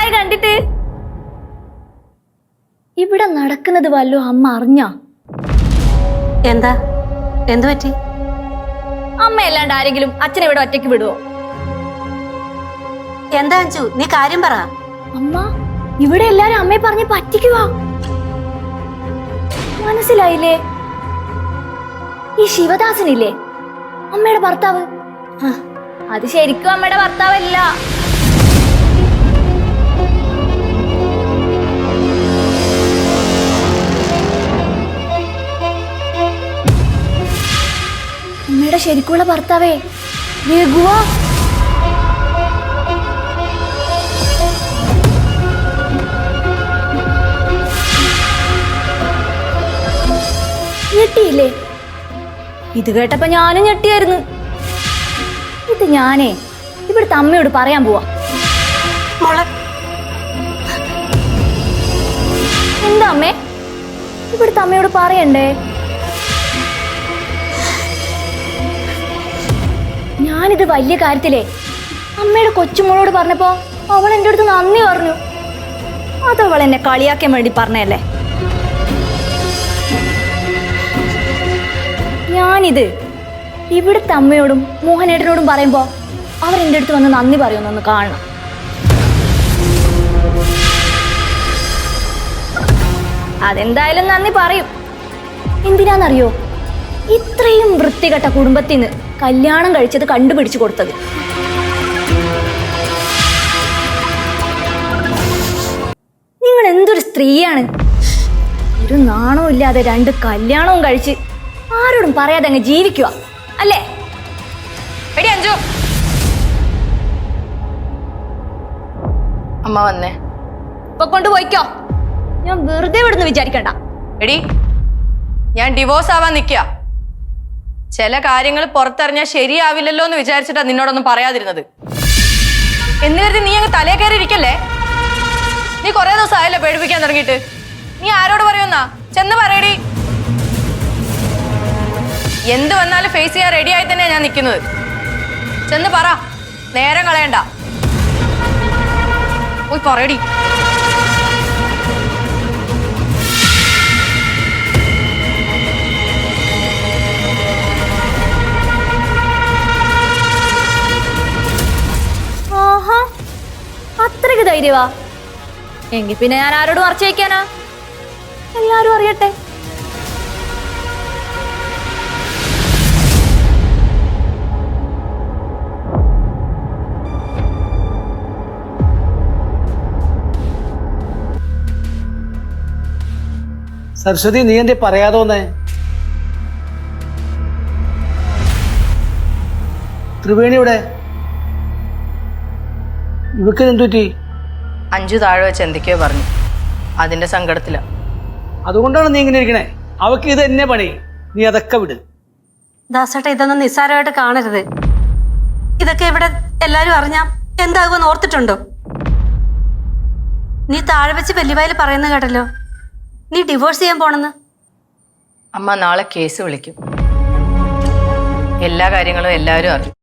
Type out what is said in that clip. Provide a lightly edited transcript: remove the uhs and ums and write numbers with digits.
നാളായി കണ്ടിട്ട്. ഇവിടെ നടക്കുന്നത് വല്ലോ അമ്മ അറിഞ്ഞോ? എന്താ എന്തു പറ്റി? അമ്മ അല്ലാണ്ട് ആരെങ്കിലും അച്ഛനെ ഇവിടെ ഒറ്റയ്ക്ക് വിടുവോ? എന്താ അഞ്ചു, നീ കാര്യം പറ. അമ്മ ഇവിടെ എല്ലാരും അമ്മയെ പറഞ്ഞ് പറ്റിക്കുവാ. മനസ്സിലായില്ലേ? ഈ ശിവദാസനില്ലേ, അമ്മയുടെ ഭർത്താവ്, അത് ശരിക്കും അമ്മയുടെ ഭർത്താവല്ല. അമ്മയുടെ ശരിക്കുള്ള ഭർത്താവേ രഘുവാ. ഞെട്ടിയില്ലേ? ഇത് കേട്ടപ്പോ ഞാനും ഞെട്ടിയായിരുന്നു. ഇത് ഞാനേ ഇവിടുത്തെ അമ്മയോട് പറയാൻ പോവാ. എന്താ അമ്മേ, ഇവിടുത്തെ അമ്മയോട് പറയണ്ടേ? ഞാനിത് വലിയ കാര്യത്തിലേ അമ്മയുടെ കൊച്ചുമോളോട് പറഞ്ഞപ്പോ അവൾ എൻ്റെ അടുത്ത് നന്ദി പറഞ്ഞു. അതവൾ എന്നെ കളിയാക്കാൻ വേണ്ടി പറഞ്ഞല്ലേ. ഞാനിത് ഇവിടുത്തെ അമ്മയോടും മോഹനേട്ടനോടും പറയുമ്പോ അവരെൻ്റെ അടുത്ത് വന്ന് നന്ദി പറയുമെന്നൊന്ന് കാണണം. അതെന്തായാലും നന്ദി പറയും. എന്തിനാന്നറിയോ? ഇത്രയും വൃത്തികെട്ട കുടുംബത്തിന് കല്യാണം കഴിച്ചത് കണ്ടുപിടിച്ചു കൊടുത്തത്. നിങ്ങൾ എന്തൊരു സ്ത്രീയാണ്! ഒരു നാണവും ഇല്ലാതെ 2 കല്യാണവും കഴിച്ച് ആരോടും പറയാതെ അങ്ങ് ജീവിക്കുക അല്ലേ? എടി അഞ്ജു, അമ്മ വന്നേ. ഇപ്പൊ കൊണ്ടുപോയിക്കോ, ഞാൻ വെറുതെ വിടുന്ന് വിചാരിക്കണ്ട. എടി, ഞാൻ ഡിവോഴ്സ് ആവാൻ നിൽക്കുക. ചില കാര്യങ്ങൾ പുറത്തറിഞ്ഞാൽ ശരിയാവില്ലല്ലോ എന്ന് വിചാരിച്ചിട്ടാ നിന്നോടൊന്നും പറയാതിരുന്നത്. എന്ന് കരുതി നീ അങ്ങ് തലേ കയറി ഇരിക്കല്ലേ. നീ കുറെ ദിവസം ആയല്ലോ പേടിപ്പിക്കാൻ തുടങ്ങിയിട്ട്. നീ ആരോട് പറയുന്നാ? ചെന്ന് പറയടി. എന്ത് വന്നാലും ഫേസ് ചെയ്യാൻ റെഡിയായി തന്നെയാ ഞാൻ നിൽക്കുന്നത്. ചെന്ന് പറ, നേരം കളയണ്ട. പോയി പറയടി. ആഹാ, അത്രയ്ക്ക് ധൈര്യവാ? എങ്കിൽ പിന്നെ ഞാൻ ആരോടും മറച്ചു വയ്ക്കാനാ? എല്ലാരും അറിയട്ടെ. സരസ്വതി, നീ എന്തേ പറയാതോന്നേ? ത്രിവേണി ഇവിടെ? ഇവക്ക് എന്തുപറ്റി? അഞ്ചു താഴെ വെച്ച് എന്തൊക്കെയോ പറഞ്ഞു, അതിന്റെ സങ്കടത്തില. അതുകൊണ്ടാണ് നീ ഇങ്ങനെ ഇരിക്കണേ. അവക്ക് ഇത് എന്നെ പണി. നീ അതൊക്കെ വിട്. ദാസേട്ട, ഇതൊന്നും നിസ്സാരമായിട്ട് കാണരുത്. ഇതൊക്കെ ഇവിടെ എല്ലാരും അറിഞ്ഞാ എന്താകുമെന്ന് ഓർത്തിട്ടുണ്ടോ? നീ താഴെ വെച്ച് വെല്ലുവായിൽ പറയുന്നത് കേട്ടല്ലോ, നീ ഡിവോഴ്സ് ചെയ്യാൻ പോണെന്ന്. അമ്മ നാളെ കേസ് വിളിക്കും. എല്ലാ കാര്യങ്ങളും എല്ലാവരും അറിയും.